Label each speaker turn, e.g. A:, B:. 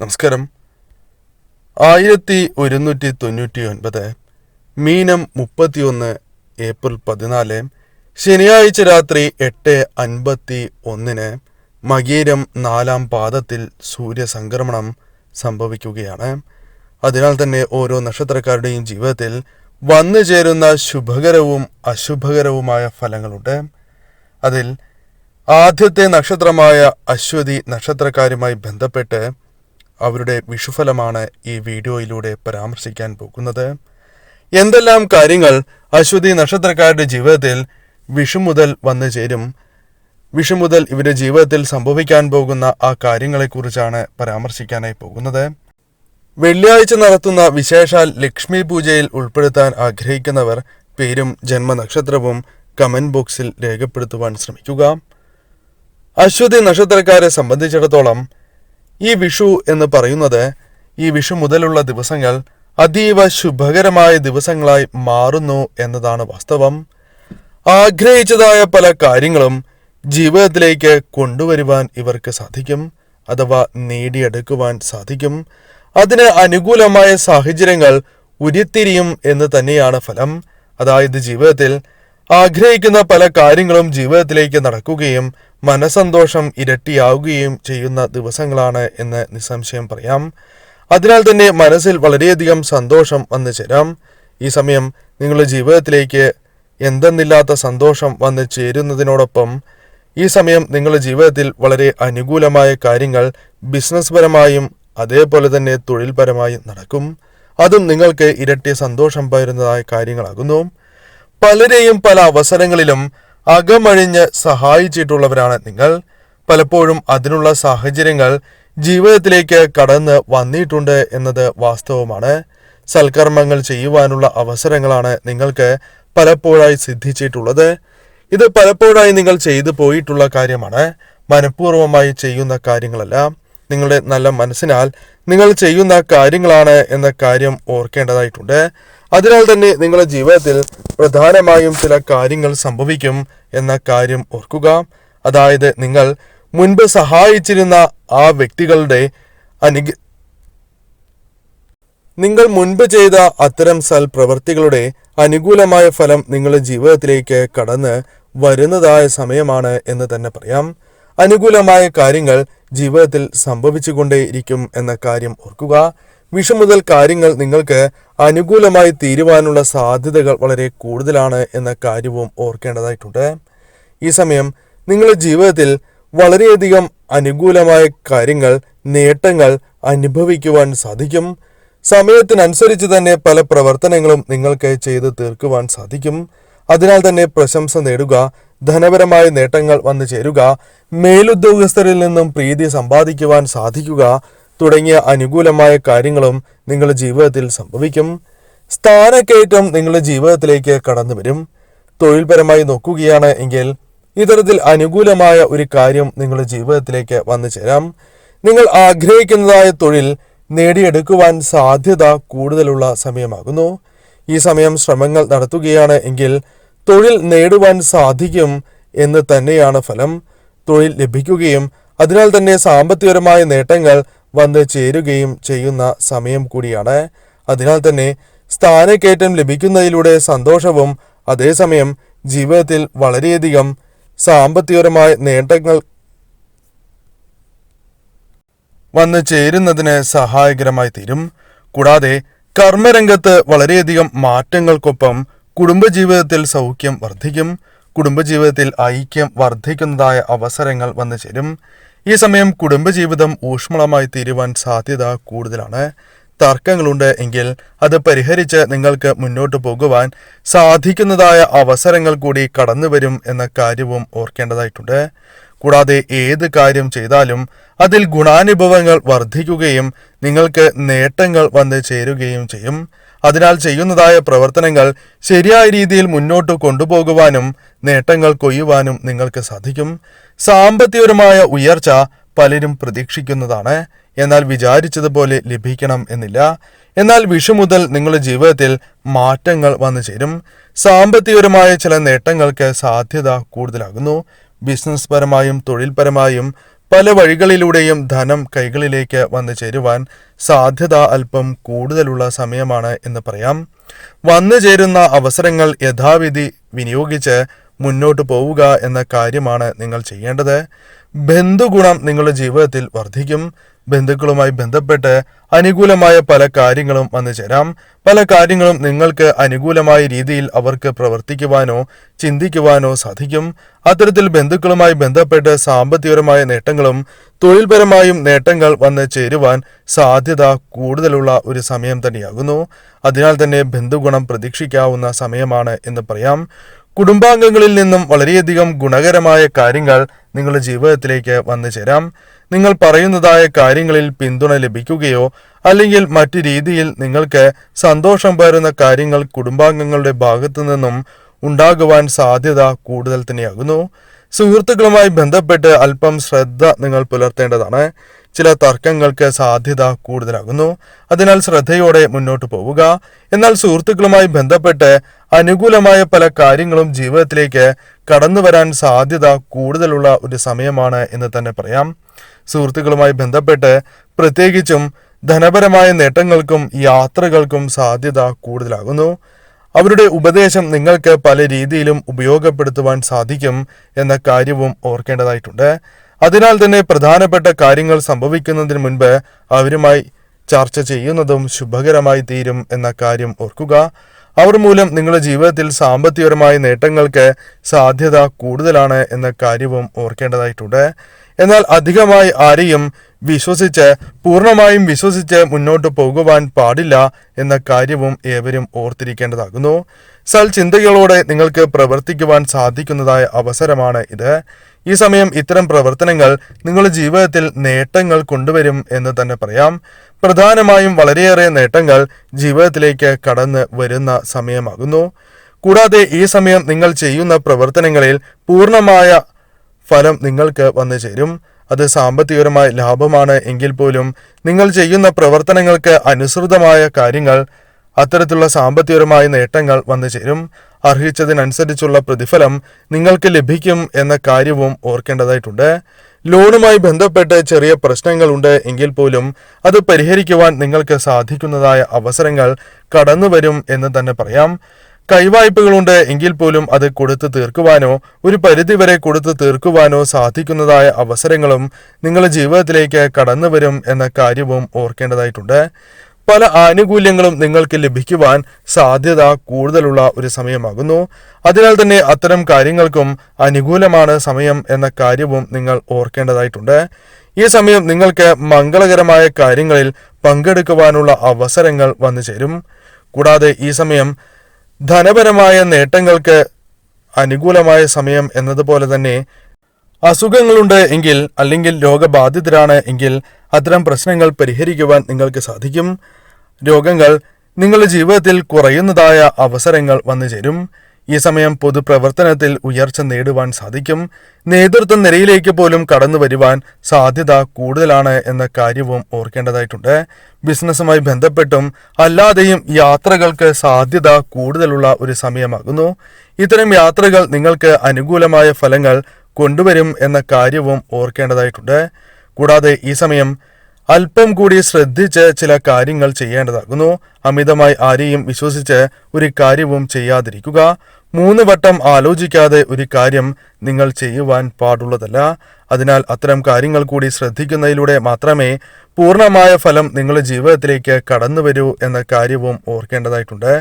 A: നമസ്കാരം. 1199 മീനം 31 ഏപ്രിൽ 14 ശനിയാഴ്ച രാത്രി 8:51 മകീരം 4-ാം പാദത്തിൽ സൂര്യസംക്രമണം സംഭവിക്കുകയാണ്. അതിനാൽ തന്നെ ഓരോ നക്ഷത്രക്കാരുടെയും ജീവിതത്തിൽ വന്നു ചേരുന്ന ശുഭകരവും അശുഭകരവുമായ ഫലങ്ങളുണ്ട്. അതിൽ ആദ്യത്തെ നക്ഷത്രമായ അശ്വതി നക്ഷത്രക്കാരുമായി ബന്ധപ്പെട്ട് അവരുടെ വിഷുഫലമാണ് ഈ വീഡിയോയിലൂടെ പരാമർശിക്കാൻ പോകുന്നത്. എന്തെല്ലാം കാര്യങ്ങൾ അശ്വതി നക്ഷത്രക്കാരുടെ ജീവിതത്തിൽ വിഷു മുതൽ വന്നു ചേരും, വിഷു മുതൽ ഇവരുടെ ജീവിതത്തിൽ സംഭവിക്കാൻ പോകുന്ന ആ കാര്യങ്ങളെക്കുറിച്ചാണ് പരാമർശിക്കാനായി പോകുന്നത്. വെള്ളിയാഴ്ച നടത്തുന്ന വിശേഷാൽ ലക്ഷ്മി പൂജയിൽ ഉൾപ്പെടുത്താൻ ആഗ്രഹിക്കുന്നവർ പേരും ജന്മനക്ഷത്രവും കമന്റ് ബോക്സിൽ രേഖപ്പെടുത്തുവാൻ ശ്രമിക്കുക. അശ്വതി നക്ഷത്രക്കാരെ സംബന്ധിച്ചിടത്തോളം ഈ വിഷു എന്ന് പറയുന്നത്, ഈ വിഷു മുതലുള്ള ദിവസങ്ങൾ അതീവ ശുഭകരമായ ദിവസങ്ങളായി മാറുന്നു എന്നതാണ് വാസ്തവം. ആഗ്രഹിച്ചതായ പല കാര്യങ്ങളും ജീവിതത്തിലേക്ക് കൊണ്ടുവരുവാൻ ഇവർക്ക് സാധിക്കും, അഥവാ നേടിയെടുക്കുവാൻ സാധിക്കും. അതിന് അനുകൂലമായ സാഹചര്യങ്ങൾ ഉരുത്തിരിയും എന്ന് തന്നെയാണ് ഫലം. അതായത് ജീവിതത്തിൽ ആഗ്രഹിക്കുന്ന പല കാര്യങ്ങളും ജീവിതത്തിലേക്ക് നടക്കുകയും മനസന്തോഷം ഇരട്ടിയാവുകയും ചെയ്യുന്ന ദിവസങ്ങളാണ് എന്ന് നിസ്സംശയം പറയാം. അതിനാൽ തന്നെ മനസ്സിൽ വളരെയധികം സന്തോഷം വന്നു ചേരാം. ഈ സമയം നിങ്ങളുടെ ജീവിതത്തിലേക്ക് എന്തെന്നില്ലാത്ത സന്തോഷം വന്നു ചേരുന്നതിനോടൊപ്പം ഈ സമയം നിങ്ങളുടെ ജീവിതത്തിൽ വളരെ അനുകൂലമായ കാര്യങ്ങൾ ബിസിനസ് പരമായും അതേപോലെ തന്നെ തൊഴിൽപരമായും നടക്കും. അതും നിങ്ങൾക്ക് ഇരട്ടി സന്തോഷം പകരുന്നതായ കാര്യങ്ങളാകുന്നു. പലരെയും പല അവസരങ്ങളിലും അകമഴിഞ്ഞ് സഹായിച്ചിട്ടുള്ളവരാണ് നിങ്ങൾ. പലപ്പോഴും അതിനുള്ള സാഹചര്യങ്ങൾ ജീവിതത്തിലേക്ക് കടന്ന് വന്നിട്ടുണ്ട് എന്നത് വാസ്തവമാണ്. സൽക്കർമ്മങ്ങൾ ചെയ്യുവാനുള്ള അവസരങ്ങളാണ് നിങ്ങൾക്ക് പലപ്പോഴായി സിദ്ധിച്ചിട്ടുള്ളത്. ഇത് പലപ്പോഴായി നിങ്ങൾ ചെയ്തു പോയിട്ടുള്ള കാര്യമാണ്, മനഃപൂർവ്വമായി ചെയ്യുന്ന കാര്യങ്ങളല്ല. നിങ്ങളുടെ നല്ല മനസ്സിനാൽ നിങ്ങൾ ചെയ്യുന്ന കാര്യങ്ങളാണ് എന്ന കാര്യം ഓർക്കേണ്ടതായിട്ടുണ്ട്. അതിനാൽ തന്നെ നിങ്ങളുടെ ജീവിതത്തിൽ പ്രധാനമായും ചില കാര്യങ്ങൾ സംഭവിക്കും എന്ന കാര്യം ഓർക്കുക. അതായത് നിങ്ങൾ മുൻപ് സഹായിച്ചിരുന്ന ആ വ്യക്തികളുടെ നിങ്ങൾ മുൻപ് ചെയ്ത അത്തരം സൽപ്രവർത്തികളുടെ അനുകൂലമായ ഫലം നിങ്ങളുടെ ജീവിതത്തിലേക്ക് കടന്ന് വരുന്നതായ സമയമാണ് എന്ന് തന്നെ പറയാം. അനുകൂലമായ കാര്യങ്ങൾ ജീവിതത്തിൽ സംഭവിച്ചുകൊണ്ടേയിരിക്കും എന്ന കാര്യം ഓർക്കുക. വിഷു മുതൽ കാര്യങ്ങൾ നിങ്ങൾക്ക് അനുകൂലമായി തീരുവാനുള്ള സാധ്യതകൾ വളരെ കൂടുതലാണ് എന്ന കാര്യവും ഓർക്കേണ്ടതായിട്ടുണ്ട്. ഈ സമയം നിങ്ങളുടെ ജീവിതത്തിൽ വളരെയധികം അനുകൂലമായ കാര്യങ്ങൾ, നേട്ടങ്ങൾ അനുഭവിക്കുവാൻ സാധിക്കും. സമയത്തിനനുസരിച്ച് തന്നെ പല പ്രവർത്തനങ്ങളും നിങ്ങൾക്ക് ചെയ്ത് തീർക്കുവാൻ സാധിക്കും. അതിനാൽ തന്നെ പ്രശംസ നേടുക, ധനപരമായ നേട്ടങ്ങൾ വന്നു ചേരുക, മേലുദ്യോഗസ്ഥരിൽ നിന്നും പ്രീതി സമ്പാദിക്കുവാൻ സാധിക്കുക തുടങ്ങിയ അനുകൂലമായ കാര്യങ്ങളും നിങ്ങളുടെ ജീവിതത്തിൽ സംഭവിക്കും. സ്ഥാനക്കയറ്റം നിങ്ങളുടെ ജീവിതത്തിലേക്ക് കടന്നു വരും. തൊഴിൽപരമായി നോക്കുകയാണ് എങ്കിൽ ഇത്തരത്തിൽ അനുകൂലമായ ഒരു കാര്യം നിങ്ങളുടെ ജീവിതത്തിലേക്ക് വന്നു ചേരാം. നിങ്ങൾ ആഗ്രഹിക്കുന്നതായ തൊഴിൽ നേടിയെടുക്കുവാൻ സാധ്യത കൂടുതലുള്ള സമയമാകുന്നു. ഈ സമയം ശ്രമങ്ങൾ നടത്തുകയാണ് എങ്കിൽ തൊഴിൽ നേടുവാൻ സാധിക്കും എന്ന് തന്നെയാണ് ഫലം. തൊഴിൽ ലഭിക്കുകയും അതിനാൽ തന്നെ സാമ്പത്തികപരമായ നേട്ടങ്ങൾ വന്ന് ചേരുകയും ചെയ്യുന്ന സമയം കൂടിയാണ്. അതിനാൽ തന്നെ സ്ഥാനക്കയറ്റം ലഭിക്കുന്നതിലൂടെ സന്തോഷവും അതേസമയം ജീവിതത്തിൽ വളരെയധികം സാമ്പത്തികപരമായ നേട്ടങ്ങൾ വന്നു ചേരുന്നതിന് സഹായകരമായി തീരും. കൂടാതെ കർമ്മരംഗത്ത് വളരെയധികം മാറ്റങ്ങൾക്കൊപ്പം കുടുംബജീവിതത്തിൽ സൗഖ്യം വർദ്ധിക്കും. കുടുംബജീവിതത്തിൽ ഐക്യം വർദ്ധിക്കുന്നതായ അവസരങ്ങൾ വന്നു ചേരും. ഈ സമയം കുടുംബജീവിതം ഊഷ്മളമായി തീരുവാൻ സാധ്യത കൂടുതലാണ്. തർക്കങ്ങളുണ്ട് എങ്കിൽ അത് പരിഹരിച്ച് നിങ്ങൾക്ക് മുന്നോട്ട് പോകുവാൻ സാധിക്കുന്നതായ അവസരങ്ങൾ കൂടി കടന്നു വരും എന്ന കാര്യവും ഓർക്കേണ്ടതായിട്ടുണ്ട്. കൂടാതെ ഏത് കാര്യം ചെയ്താലും അതിൽ ഗുണാനുഭവങ്ങൾ വർദ്ധിക്കുകയും നിങ്ങൾക്ക് നേട്ടങ്ങൾ വന്ന് ചേരുകയും ചെയ്യും. അതിനാൽ ചെയ്യുന്നതായ പ്രവർത്തനങ്ങൾ ശരിയായ രീതിയിൽ മുന്നോട്ട് കൊണ്ടുപോകുവാനും നേട്ടങ്ങൾ കൊയ്യുവാനും നിങ്ങൾക്ക് സാധിക്കും. സാമ്പത്തികപരമായ ഉയർച്ച പലരും പ്രതീക്ഷിക്കുന്നതാണ്, എന്നാൽ വിചാരിച്ചതുപോലെ ലഭിക്കണം എന്നില്ല. എന്നാൽ വിഷു മുതൽ നിങ്ങളുടെ ജീവിതത്തിൽ മാറ്റങ്ങൾ വന്നു ചേരും. സാമ്പത്തികപരമായ ചില നേട്ടങ്ങൾക്ക് സാധ്യത കൂടുതലാകുന്നു. ബിസിനസ് പരമായും തൊഴിൽപരമായും പല വഴികളിലൂടെയും ധനം കൈകളിലേക്ക് വന്നു ചേരുവാൻ സാധ്യത അല്പം കൂടുതലുള്ള സമയമാണ് എന്ന് പറയാം. വന്നു ചേരുന്ന അവസരങ്ങൾ യഥാവിധി വിനിയോഗിച്ച് മുന്നോട്ട് പോവുക എന്ന കാര്യമാണ് നിങ്ങൾ ചെയ്യേണ്ടത്. ബന്ധുഗുണം നിങ്ങളുടെ ജീവിതത്തിൽ വർദ്ധിക്കും. ബന്ധുക്കളുമായി ബന്ധപ്പെട്ട് അനുകൂലമായ പല കാര്യങ്ങളും വന്നു ചേരാം. പല കാര്യങ്ങളും നിങ്ങൾക്ക് അനുകൂലമായ രീതിയിൽ അവർക്ക് പ്രവർത്തിക്കുവാനോ ചിന്തിക്കുവാനോ സാധിക്കും. അത്തരത്തിൽ ബന്ധുക്കളുമായി ബന്ധപ്പെട്ട് സാമ്പത്തികപരമായ നേട്ടങ്ങളും തൊഴിൽപരമായും നേട്ടങ്ങൾ വന്ന് ചേരുവാൻ സാധ്യത കൂടുതലുള്ള ഒരു സമയം തന്നെയാകുന്നു. അതിനാൽ തന്നെ ബന്ധുഗുണം പ്രതീക്ഷിക്കാവുന്ന സമയമാണ് എന്ന് പറയാം. കുടുംബാംഗങ്ങളിൽ നിന്നും വളരെയധികം ഗുണകരമായ കാര്യങ്ങൾ നിങ്ങളുടെ ജീവിതത്തിലേക്ക് വന്നു ചേരാം. നിങ്ങൾ പറയുന്നതായ കാര്യങ്ങളിൽ പിന്തുണ ലഭിക്കുകയോ അല്ലെങ്കിൽ മറ്റു രീതിയിൽ നിങ്ങൾക്ക് സന്തോഷം പകരുന്ന കാര്യങ്ങൾ കുടുംബാംഗങ്ങളുടെ ഭാഗത്തു നിന്നും ഉണ്ടാകുവാൻ സാധ്യത കൂടുതൽ തന്നെയാകുന്നു. സുഹൃത്തുക്കളുമായി ബന്ധപ്പെട്ട് അല്പം ശ്രദ്ധ നിങ്ങൾ പുലർത്തേണ്ടതാണ്. ചില തർക്കങ്ങൾക്ക് സാധ്യത കൂടുതലാകുന്നു. അതിനാൽ ശ്രദ്ധയോടെ മുന്നോട്ട് പോവുക. എന്നാൽ സുഹൃത്തുക്കളുമായി ബന്ധപ്പെട്ട് അനുകൂലമായ പല കാര്യങ്ങളും ജീവിതത്തിലേക്ക് കടന്നു വരാൻ സാധ്യത കൂടുതലുള്ള ഒരു സമയമാണ് എന്ന് തന്നെ പറയാം. സുഹൃത്തുക്കളുമായി ബന്ധപ്പെട്ട് പ്രത്യേകിച്ചും ധനപരമായ നേട്ടങ്ങൾക്കും യാത്രകൾക്കും സാധ്യത കൂടുതലാകുന്നു. അവരുടെ ഉപദേശം നിങ്ങൾക്ക് പല രീതിയിലും ഉപയോഗപ്പെടുത്തുവാൻ സാധിക്കും എന്ന കാര്യവും ഓർക്കേണ്ടതായിട്ടുണ്ട്. അതിനാൽ തന്നെ പ്രധാനപ്പെട്ട കാര്യങ്ങൾ സംഭവിക്കുന്നതിന് മുൻപ് അവരുമായി ചർച്ച ചെയ്യുന്നതും ശുഭകരമായി തീരും എന്ന കാര്യം ഓർക്കുക. അവർ മൂലം നിങ്ങളുടെ ജീവിതത്തിൽ സാമ്പത്തികപരമായ നേട്ടങ്ങൾക്ക് സാധ്യത കൂടുതലാണ് എന്ന കാര്യവും ഓർക്കേണ്ടതായിട്ടുണ്ട്. എന്നാൽ അധികമായി ആരെയും പൂർണ്ണമായും വിശ്വസിച്ച് മുന്നോട്ട് പോകുവാൻ പാടില്ല എന്ന കാര്യവും ഏവരും ഓർത്തിരിക്കേണ്ടതാകുന്നു. സൽചിന്തകളോടെ നിങ്ങൾക്ക് പ്രവർത്തിക്കുവാൻ സാധിക്കുന്നതായ അവസരമാണ് ഇത്. ഈ സമയം ഇത്തരം പ്രവർത്തനങ്ങൾ നിങ്ങളുടെ ജീവിതത്തിൽ നേട്ടങ്ങൾ കൊണ്ടുവരും എന്ന് തന്നെ പറയാം. പ്രധാനമായും വളരെയേറെ നേട്ടങ്ങൾ ജീവിതത്തിലേക്ക് കടന്ന് വരുന്ന സമയമാകുന്നു. കൂടാതെ ഈ സമയം നിങ്ങൾ ചെയ്യുന്ന പ്രവർത്തനങ്ങളിൽ പൂർണ്ണമായ ഫലം നിങ്ങൾക്ക് വന്നു ചേരും. അത് സാമ്പത്തികപരമായ ലാഭമാണ് എങ്കിൽ പോലും നിങ്ങൾ ചെയ്യുന്ന പ്രവർത്തനങ്ങൾക്ക് അനുസൃതമായ കാര്യങ്ങൾ അത്തരത്തിലുള്ള സാമ്പത്തികപരമായ നേട്ടങ്ങൾ വന്നു ചേരും. അർഹിച്ചതിനനുസരിച്ചുള്ള പ്രതിഫലം നിങ്ങൾക്ക് ലഭിക്കും എന്ന കാര്യവും ഓർക്കേണ്ടതായിട്ടുണ്ട്. ലോണുമായി ബന്ധപ്പെട്ട് ചെറിയ പ്രശ്നങ്ങളുണ്ട് എങ്കിൽ പോലും അത് പരിഹരിക്കുവാൻ നിങ്ങൾക്ക് സാധിക്കുന്നതായ അവസരങ്ങൾ കടന്നു വരും എന്ന് തന്നെ പറയാം. കൈവായ്പകളുണ്ട് എങ്കിൽ പോലും അത് കൊടുത്തു തീർക്കുവാനോ ഒരു പരിധിവരെ കൊടുത്തു തീർക്കുവാനോ സാധിക്കുന്നതായ അവസരങ്ങളും നിങ്ങളുടെ ജീവിതത്തിലേക്ക് കടന്നു വരും എന്ന കാര്യവും ഓർക്കേണ്ടതായിട്ടുണ്ട്. പല ആനുകൂല്യങ്ങളും നിങ്ങൾക്ക് ലഭിക്കുവാൻ സാധ്യത കൂടുതലുള്ള ഒരു സമയമാകുന്നു. അതിനാൽ തന്നെ അത്തരം കാര്യങ്ങൾക്കും അനുകൂലമാണ് സമയം എന്ന കാര്യവും നിങ്ങൾ ഓർക്കേണ്ടതായിട്ടുണ്ട്. ഈ സമയം നിങ്ങൾക്ക് മംഗളകരമായ കാര്യങ്ങളിൽ പങ്കെടുക്കുവാനുള്ള അവസരങ്ങൾ വന്നു ചേരും. കൂടാതെ ഈ സമയം ധനപരമായ നേട്ടങ്ങൾക്ക് അനുകൂലമായ സമയം എന്നതുപോലെ തന്നെ അസുഖങ്ങളുണ്ട് എങ്കിൽ അല്ലെങ്കിൽ രോഗബാധിതരാണ് എങ്കിൽ അത്തരം പ്രശ്നങ്ങൾ പരിഹരിക്കുവാൻ നിങ്ങൾക്ക് സാധിക്കും. രോഗങ്ങൾ നിങ്ങളുടെ ജീവിതത്തിൽ കുറയുന്നതായ അവസരങ്ങൾ വന്നു ചേരും. ഈ സമയം പൊതുപ്രവർത്തനത്തിൽ ഉയർച്ച നേടുവാൻ സാധിക്കും. നേതൃത്വ നിരയിലേക്ക് പോലും കടന്നു വരുവാൻ സാധ്യത കൂടുതലാണ് എന്ന കാര്യവും ഓർക്കേണ്ടതായിട്ടുണ്ട്. ബിസിനസ്സുമായി ബന്ധപ്പെട്ടും അല്ലാതെയും യാത്രകൾക്ക് സാധ്യത കൂടുതലുള്ള ഒരു സമയമാകുന്നു. ഇത്തരം യാത്രകൾ നിങ്ങൾക്ക് അനുകൂലമായ ഫലങ്ങൾ കൊണ്ടുവരും എന്ന കാര്യവും ഓർക്കേണ്ടതായിട്ടുണ്ട്. കൂടാതെ ഈ സമയം അല്പം കൂടി ശ്രദ്ധിച്ച് ചില കാര്യങ്ങൾ ചെയ്യേണ്ടതാകുന്നു. അമിതമായി ആരെയും വിശ്വസിച്ച് ഒരു കാര്യവും ചെയ്യാതിരിക്കുക. 3 വട്ടം ആലോചിക്കാതെ ഒരു കാര്യം നിങ്ങൾ ചെയ്യുവാൻ പാടുള്ളതല്ല. അതിനാൽ അത്തരം കാര്യങ്ങൾ കൂടി ശ്രദ്ധിക്കുന്നതിലൂടെ മാത്രമേ പൂർണ്ണമായ ഫലം നിങ്ങളുടെ ജീവിതത്തിലേക്ക് കടന്നു വരൂ എന്ന കാര്യവും ഓർക്കേണ്ടതായിട്ടുണ്ട്.